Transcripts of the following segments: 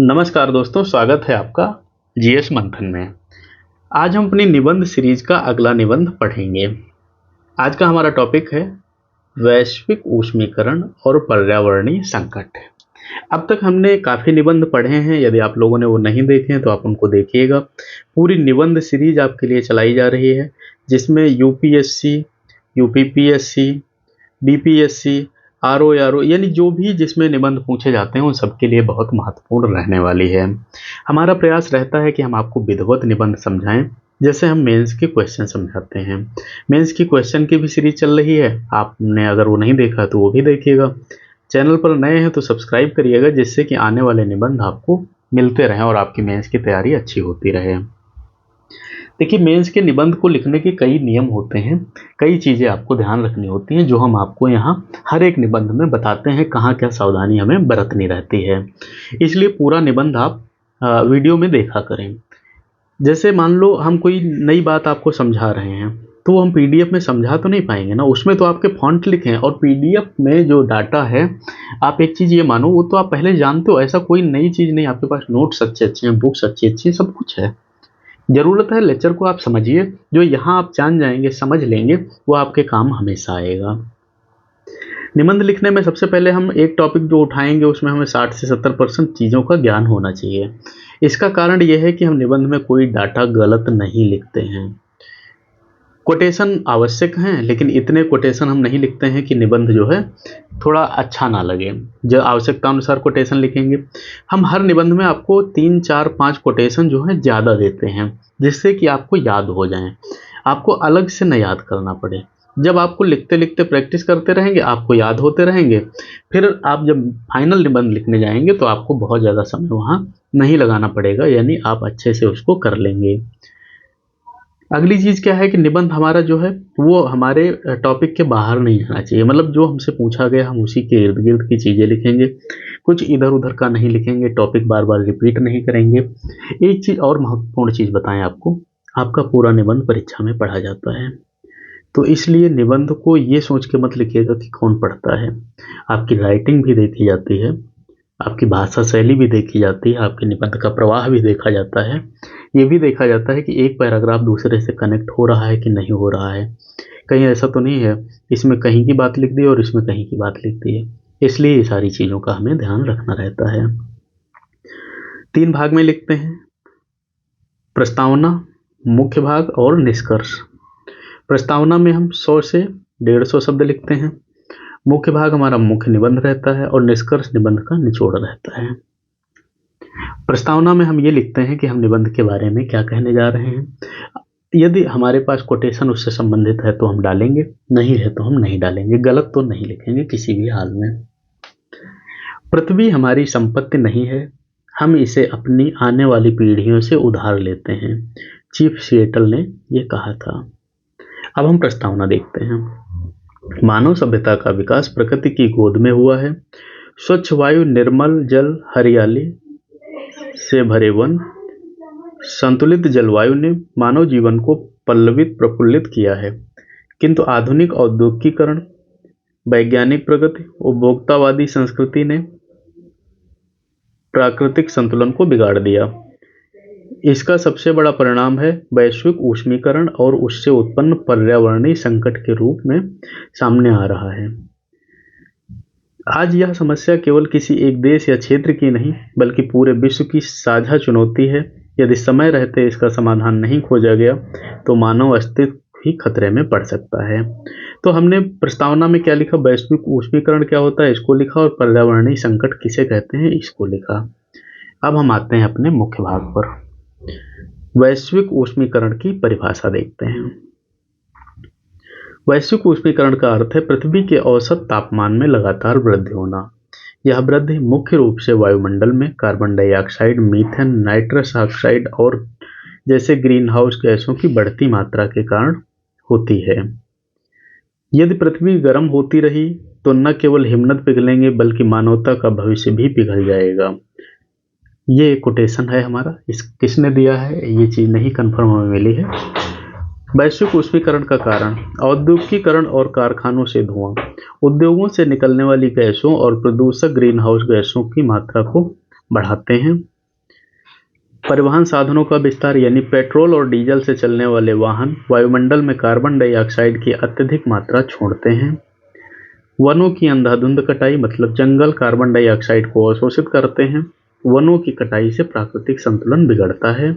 नमस्कार दोस्तों, स्वागत है आपका जीएस मंथन में। आज हम अपनी निबंध सीरीज का अगला निबंध पढ़ेंगे। आज का हमारा टॉपिक है वैश्विक ऊष्मीकरण और पर्यावरणीय संकट। अब तक हमने काफ़ी निबंध पढ़े हैं। यदि आप लोगों ने वो नहीं देखे हैं तो आप उनको देखिएगा। पूरी निबंध सीरीज आपके लिए चलाई जा रही है, जिसमें यूपीएससी, यूपीपीएससी, बीपीएससी, आरओ यानी जो भी जिसमें निबंध पूछे जाते हैं उन सबके लिए बहुत महत्वपूर्ण रहने वाली है। हमारा प्रयास रहता है कि हम आपको विधिवत निबंध समझाएं, जैसे हम मेंस के क्वेश्चन समझाते हैं। मेंस की क्वेश्चन की भी सीरीज चल रही है, आपने अगर वो नहीं देखा तो वो भी देखिएगा। चैनल पर नए हैं तो सब्सक्राइब करिएगा, जिससे कि आने वाले निबंध आपको मिलते रहें और आपकी मेंस की तैयारी अच्छी होती रहे। देखिए, मेंस के निबंध को लिखने के कई नियम होते हैं, कई चीज़ें आपको ध्यान रखनी होती हैं, जो हम आपको यहाँ हर एक निबंध में बताते हैं कहाँ क्या सावधानी हमें बरतनी रहती है। इसलिए पूरा निबंध आप वीडियो में देखा करें। जैसे मान लो हम कोई नई बात आपको समझा रहे हैं, तो हम पीडीएफ में समझा तो नहीं पाएंगे ना, उसमें तो आपके फॉन्ट लिखे हैं, और पीडीएफ में जो डाटा है, आप एक चीज़ ये मानो, वो तो आप पहले जानते हो। ऐसा कोई नई चीज़ नहीं, आपके पास नोट्स अच्छे अच्छे हैं, बुक्स अच्छी अच्छी हैं, सब कुछ है। ज़रूरत है लेक्चर को आप समझिए। जो यहाँ आप जान जाएंगे, समझ लेंगे, वो आपके काम हमेशा आएगा। निबंध लिखने में सबसे पहले हम एक टॉपिक जो उठाएंगे, उसमें हमें 60 से 70% चीज़ों का ज्ञान होना चाहिए। इसका कारण यह है कि हम निबंध में कोई डाटा गलत नहीं लिखते हैं। कोटेशन आवश्यक हैं, लेकिन इतने कोटेशन हम नहीं लिखते हैं कि निबंध जो है थोड़ा अच्छा ना लगे। जो आवश्यकता अनुसार कोटेशन लिखेंगे। हम हर निबंध में आपको 3, 4, 5 कोटेशन जो है ज़्यादा देते हैं, जिससे कि आपको याद हो जाएं, आपको अलग से न याद करना पड़े। जब आपको लिखते लिखते प्रैक्टिस करते रहेंगे, आपको याद होते रहेंगे, फिर आप जब फाइनल निबंध लिखने जाएंगे तो आपको बहुत ज़्यादा समय वहाँ नहीं लगाना पड़ेगा, यानी आप अच्छे से उसको कर लेंगे। अगली चीज़ क्या है कि निबंध हमारा जो है वो हमारे टॉपिक के बाहर नहीं जाना चाहिए। मतलब जो हमसे पूछा गया हम उसी के इर्द गिर्द की चीज़ें लिखेंगे, कुछ इधर उधर का नहीं लिखेंगे, टॉपिक बार बार रिपीट नहीं करेंगे। एक चीज़ और महत्वपूर्ण चीज़ बताएं आपको, आपका पूरा निबंध परीक्षा में पढ़ा जाता है, तो इसलिए निबंध को ये सोच के मत लिखिएगा कि कौन पढ़ता है। आपकी राइटिंग भी देखी जाती है, आपकी भाषा शैली भी देखी जाती है, आपके निबंध का प्रवाह भी देखा जाता है। ये भी देखा जाता है कि एक पैराग्राफ दूसरे से कनेक्ट हो रहा है कि नहीं हो रहा है। कहीं ऐसा तो नहीं है इसमें कहीं की बात लिख दी और इसमें कहीं की बात लिख दी है। इसलिए ये सारी चीज़ों का हमें ध्यान रखना रहता है। 3 भाग में लिखते हैं, प्रस्तावना, मुख्य भाग और निष्कर्ष। प्रस्तावना में हम 100 से 150 शब्द लिखते हैं। मुख्य भाग हमारा मुख्य निबंध रहता है और निष्कर्ष निबंध का निचोड़ रहता है। प्रस्तावना में हम ये लिखते हैं कि हम निबंध के बारे में क्या कहने जा रहे हैं। यदि हमारे पास कोटेशन उससे संबंधित है तो हम डालेंगे, नहीं है तो हम नहीं डालेंगे। गलत तो नहीं लिखेंगे किसी भी हाल में। पृथ्वी हमारी संपत्ति नहीं है, हम इसे अपनी आने वाली पीढ़ियों से उधार लेते हैं, चीफ सिएटल ने ये कहा था। अब हम प्रस्तावना देखते हैं। मानव सभ्यता का विकास प्रकृति की गोद में हुआ है। स्वच्छ वायु, निर्मल जल, हरियाली से भरे वन, संतुलित जलवायु ने मानव जीवन को पल्लवित प्रफुल्लित किया है, किंतु आधुनिक औद्योगिकीकरण, वैज्ञानिक प्रगति, उपभोक्तावादी संस्कृति ने प्राकृतिक संतुलन को बिगाड़ दिया। इसका सबसे बड़ा परिणाम है वैश्विक ऊष्मीकरण और उससे उत्पन्न पर्यावरणीय संकट के रूप में सामने आ रहा है। आज यह समस्या केवल किसी एक देश या क्षेत्र की नहीं, बल्कि पूरे विश्व की साझा चुनौती है। यदि समय रहते इसका समाधान नहीं खोजा गया तो मानव अस्तित्व ही खतरे में पड़ सकता है। तो हमने प्रस्तावना में क्या लिखा, वैश्विक ऊष्मीकरण क्या होता है इसको लिखा, और पर्यावरणीय संकट किसे कहते हैं इसको लिखा। अब हम आते हैं अपने मुख्य भाग पर। वैश्विक ऊष्मीकरण की परिभाषा देखते हैं। वैश्विक ऊष्मीकरण का अर्थ है पृथ्वी के औसत तापमान में लगातार वृद्धि होना। यह वृद्धि मुख्य रूप से वायुमंडल में carbon dioxide, methane, nitrous oxide और जैसे ग्रीन हाउस गैसों की बढ़ती मात्रा के कारण होती है। यदि पृथ्वी गर्म होती रही तो न केवल हिमनद पिघलेंगे, बल्कि मानवता का भविष्य भी पिघल जाएगा। ये कोटेशन है हमारा, इस किसने दिया है ये चीज़ नहीं कंफर्म हमें मिली है। वैश्विक ऊष्मीकरण का कारण औद्योगिकीकरण और कारखानों से धुआं, उद्योगों से निकलने वाली गैसों और प्रदूषक ग्रीन हाउस गैसों की मात्रा को बढ़ाते हैं। परिवहन साधनों का विस्तार यानी पेट्रोल और डीजल से चलने वाले वाहन वायुमंडल में कार्बन डाइऑक्साइड की अत्यधिक मात्रा छोड़ते हैं। वनों की अंधाधुंध कटाई मतलब जंगल कार्बन डाइऑक्साइड को अवशोषित करते हैं। वनों की कटाई से प्राकृतिक संतुलन बिगड़ता है।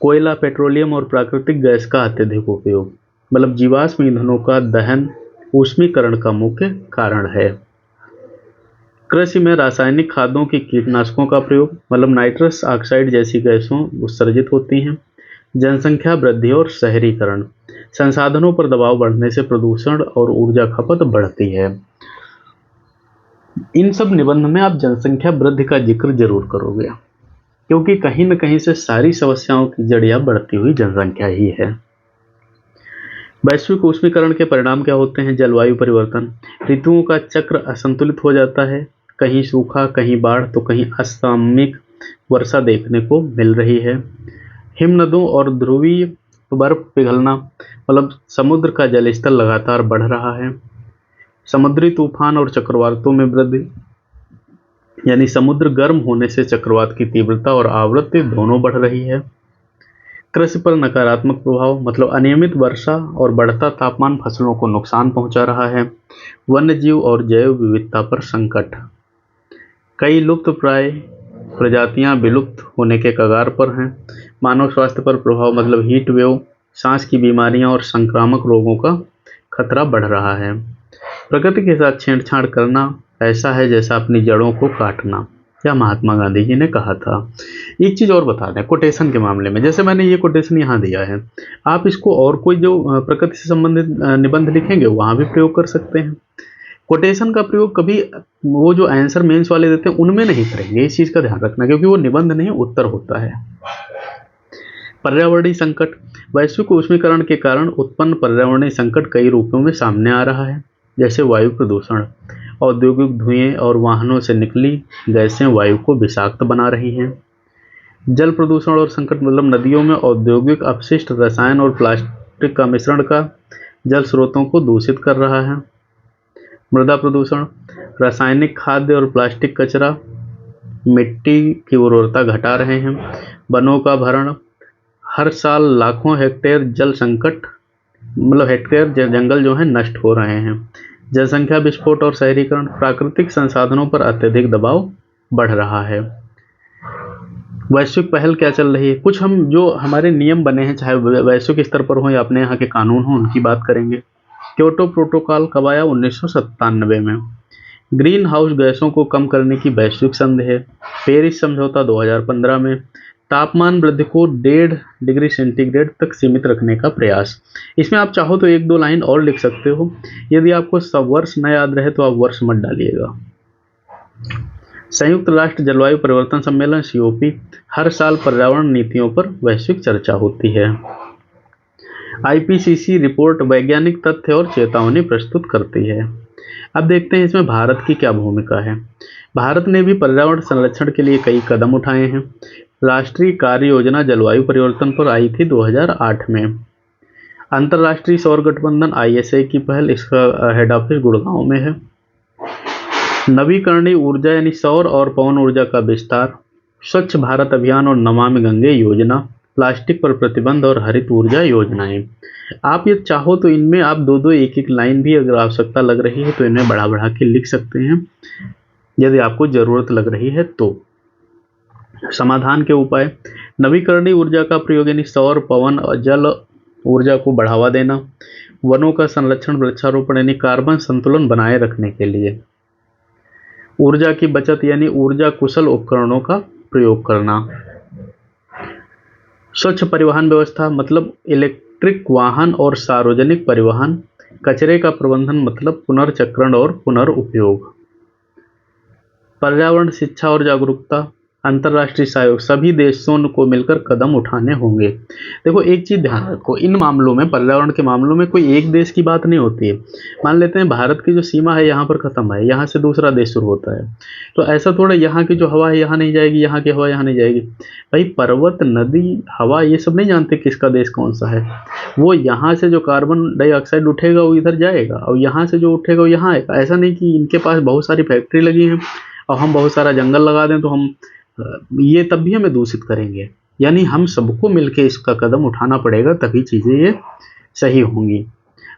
कोयला, पेट्रोलियम और प्राकृतिक गैस का अत्यधिक उपयोग मतलब जीवाश्म ईंधनों का दहन ऊष्मीकरण का मुख्य कारण है। कृषि में रासायनिक खादों की कीटनाशकों का प्रयोग मतलब नाइट्रस ऑक्साइड जैसी गैसों उत्सर्जित होती हैं। जनसंख्या वृद्धि और शहरीकरण, संसाधनों पर दबाव बढ़ने से प्रदूषण और ऊर्जा खपत बढ़ती है। इन सब निबंध में आप जनसंख्या वृद्धि का जिक्र जरूर करोगे, क्योंकि कहीं न कहीं से सारी समस्याओं की जड़ या बढ़ती हुई जनसंख्या ही है। वैश्विक ऊष्मीकरण के परिणाम क्या होते हैं? जलवायु परिवर्तन, ऋतुओं का चक्र असंतुलित हो जाता है। कहीं सूखा, कहीं बाढ़ तो कहीं असामयिक वर्षा देखने को मिल रही है। हिमनदों और ध्रुवीय बर्फ पिघलना मतलब समुद्र का जलस्तर लगातार बढ़ रहा है। समुद्री तूफान और चक्रवातों में वृद्धि यानी समुद्र गर्म होने से चक्रवात की तीव्रता और आवृत्ति दोनों बढ़ रही है। कृषि पर नकारात्मक प्रभाव मतलब अनियमित वर्षा और बढ़ता तापमान फसलों को नुकसान पहुंचा रहा है। वन्य जीव और जैव विविधता पर संकट, कई लुप्त प्राय प्रजातियां विलुप्त होने के कगार पर हैं। मानव स्वास्थ्य पर प्रभाव मतलब हीट वेव, सांस की बीमारियां और संक्रामक रोगों का खतरा बढ़ रहा है। प्रकृति के साथ छेड़छाड़ करना ऐसा है जैसा अपनी जड़ों को काटना, यह महात्मा गांधी जी ने कहा था। एक चीज़ और बता दें कोटेशन के मामले में, जैसे मैंने ये कोटेशन यहाँ दिया है, आप इसको और कोई जो प्रकृति से संबंधित निबंध लिखेंगे वहाँ भी प्रयोग कर सकते हैं। कोटेशन का प्रयोग कभी वो जो आंसर मेंस वाले देते हैं उनमें नहीं करेंगे, इस चीज़ का ध्यान रखना, क्योंकि वो निबंध नहीं उत्तर होता है। पर्यावरणीय संकट, वैश्विक ऊष्मीकरण के कारण उत्पन्न पर्यावरणीय संकट कई रूपों में सामने आ रहा है, जैसे वायु प्रदूषण, औद्योगिक धुएं और वाहनों से निकली गैसें वायु को विषाक्त बना रही हैं। जल प्रदूषण और संकट मतलब नदियों में औद्योगिक अपशिष्ट, रसायन और प्लास्टिक का मिश्रण का जल स्रोतों को दूषित कर रहा है। मृदा प्रदूषण, रासायनिक खाद्य और प्लास्टिक कचरा मिट्टी की उर्वरता घटा रहे हैं। वनों का भरण, हर साल लाखों हेक्टेयर जल संकट मतलब हेक्टेयर जंगल जो है नष्ट हो रहे हैं। जनसंख्या विस्फोट और शहरीकरण, प्राकृतिक संसाधनों पर अत्यधिक दबाव बढ़ रहा है। वैश्विक पहल क्या चल रही है? कुछ हम जो हमारे नियम बने हैं, चाहे वैश्विक स्तर पर हो या अपने यहाँ के कानून हो, उनकी बात करेंगे। क्योटो प्रोटोकॉल कब आया? 1997 में। ग्रीन हाउस गैसों को कम करने की वैश्विक संधि है। पेरिस समझौता 2015 में। तापमान वृद्धि को 1.5 डिग्री सेंटीग्रेड तक सीमित रखने का प्रयास। इसमें आप चाहो तो 1-2 लाइन और लिख सकते हो। यदि आपको सब वर्ष न याद रहे तो आप वर्ष मत डालिएगा। संयुक्त राष्ट्र जलवायु परिवर्तन सम्मेलन COP, हर साल पर्यावरण नीतियों पर वैश्विक चर्चा होती है। IPCC रिपोर्ट वैज्ञानिक तथ्य और चेतावनी प्रस्तुत करती है। अब देखते हैं इसमें भारत की क्या भूमिका है। भारत ने भी पर्यावरण संरक्षण के लिए कई कदम उठाए हैं। राष्ट्रीय कार्य योजना जलवायु परिवर्तन पर आई थी 2008 में। अंतर्राष्ट्रीय सौर गठबंधन ISA की पहल, इसका हेड ऑफिस गुड़गांव में है। नवीकरणीय ऊर्जा यानी सौर और पवन ऊर्जा का विस्तार, स्वच्छ भारत अभियान और नमामि गंगे योजना, प्लास्टिक पर प्रतिबंध और हरित ऊर्जा योजनाएं। आप ये चाहो तो इनमें आप 2-2 1-1 लाइन भी अगर आवश्यकता लग रही है तो इनमें बढ़ा बढ़ा के लिख सकते हैं, यदि आपको जरूरत लग रही है तो। समाधान के उपाय, नवीकरणीय ऊर्जा का प्रयोग यानी सौर, पवन और जल ऊर्जा को बढ़ावा देना। वनों का संरक्षण, वृक्षारोपण यानी कार्बन संतुलन बनाए रखने के लिए। ऊर्जा की बचत यानी ऊर्जा कुशल उपकरणों का प्रयोग करना। स्वच्छ परिवहन व्यवस्था मतलब इलेक्ट्रिक वाहन और सार्वजनिक परिवहन। कचरे का प्रबंधन मतलब पुनर्चक्रण और पुनर्उपयोग। पर्यावरण शिक्षा और जागरूकता, अंतर्राष्ट्रीय सहयोग, सभी देशों को मिलकर कदम उठाने होंगे। देखो एक चीज ध्यान रखो, इन मामलों में, पर्यावरण के मामलों में कोई एक देश की बात नहीं होती है। मान लेते हैं भारत की जो सीमा है यहाँ पर खत्म है, यहाँ से दूसरा देश शुरू होता है, तो ऐसा थोड़ा यहाँ की जो हवा है यहाँ नहीं जाएगी, यहाँ की हवा यहाँ नहीं जाएगी। भाई पर्वत, नदी, हवा ये सब नहीं जानते किसका देश कौन सा है। वो यहाँ से जो कार्बन डाइऑक्साइड उठेगा वो इधर जाएगा, और यहाँ से जो उठेगा वो यहाँ आएगा। ऐसा नहीं कि इनके पास बहुत सारी फैक्ट्री लगी हैं और हम बहुत सारा जंगल लगा दें तो हम ये तब भी हमें दूषित करेंगे। यानी हम सबको मिलकर इसका कदम उठाना पड़ेगा, तभी चीज़ें ये सही होंगी।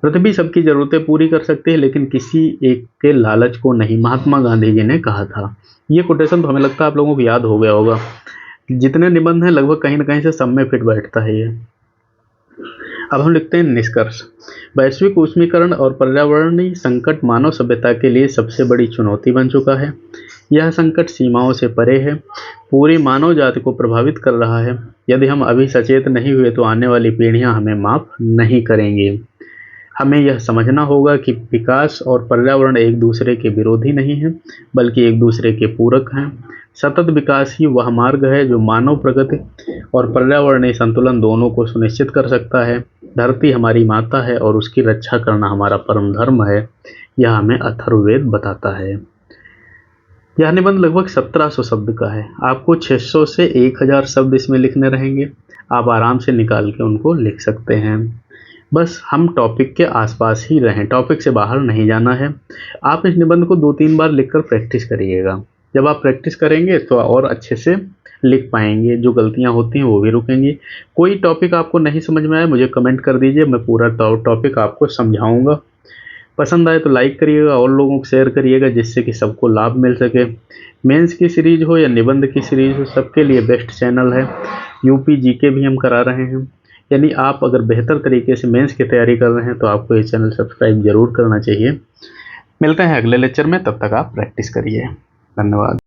पृथ्वी सबकी ज़रूरतें पूरी कर सकती है, लेकिन किसी एक के लालच को नहीं, महात्मा गांधी जी ने कहा था। ये कोटेशन तो हमें लगता है आप लोगों को याद हो गया होगा। जितने निबंध हैं लगभग कहीं ना कहीं से सब में फिट बैठता है ये। अब हम लिखते हैं निष्कर्ष। वैश्विक ऊष्मीकरण और पर्यावरणीय संकट मानव सभ्यता के लिए सबसे बड़ी चुनौती बन चुका है। यह संकट सीमाओं से परे है, पूरी मानव जाति को प्रभावित कर रहा है। यदि हम अभी सचेत नहीं हुए तो आने वाली पीढ़ियां हमें माफ नहीं करेंगी। हमें यह समझना होगा कि विकास और पर्यावरण एक दूसरे के विरोधी नहीं हैं, बल्कि एक दूसरे के पूरक हैं। सतत विकास ही वह मार्ग है जो मानव प्रगति और पर्यावरणीय संतुलन दोनों को सुनिश्चित कर सकता है। धरती हमारी माता है और उसकी रक्षा करना हमारा परम धर्म है, यह हमें अथर्ववेद बताता है। यह निबंध लगभग 1700 शब्द का है। आपको 600 से 1000 शब्द इसमें लिखने रहेंगे। आप आराम से निकाल के उनको लिख सकते हैं। बस हम टॉपिक के आसपास ही रहें, टॉपिक से बाहर नहीं जाना है। आप इस निबंध को 2-3 बार लिखकर प्रैक्टिस करिएगा। जब आप प्रैक्टिस करेंगे तो और अच्छे से लिख पाएंगे, जो गलतियां होती हैं वो भी रुकेंगी। कोई टॉपिक आपको नहीं समझ में आए मुझे कमेंट कर दीजिए, मैं पूरा टॉपिक आपको समझाऊंगा। पसंद आए तो लाइक करिएगा और लोगों को शेयर करिएगा, जिससे कि सबको लाभ मिल सके। मेंस की सीरीज हो या निबंध की सीरीज हो, सबके लिए बेस्ट चैनल है। यूपी जीके भी हम करा रहे हैं। यानी आप अगर बेहतर तरीके से मेंस की तैयारी कर रहे हैं तो आपको ये चैनल सब्सक्राइब जरूर करना चाहिए। मिलते हैं अगले लेक्चर में, तब तक आप प्रैक्टिस करिए। धन्यवाद।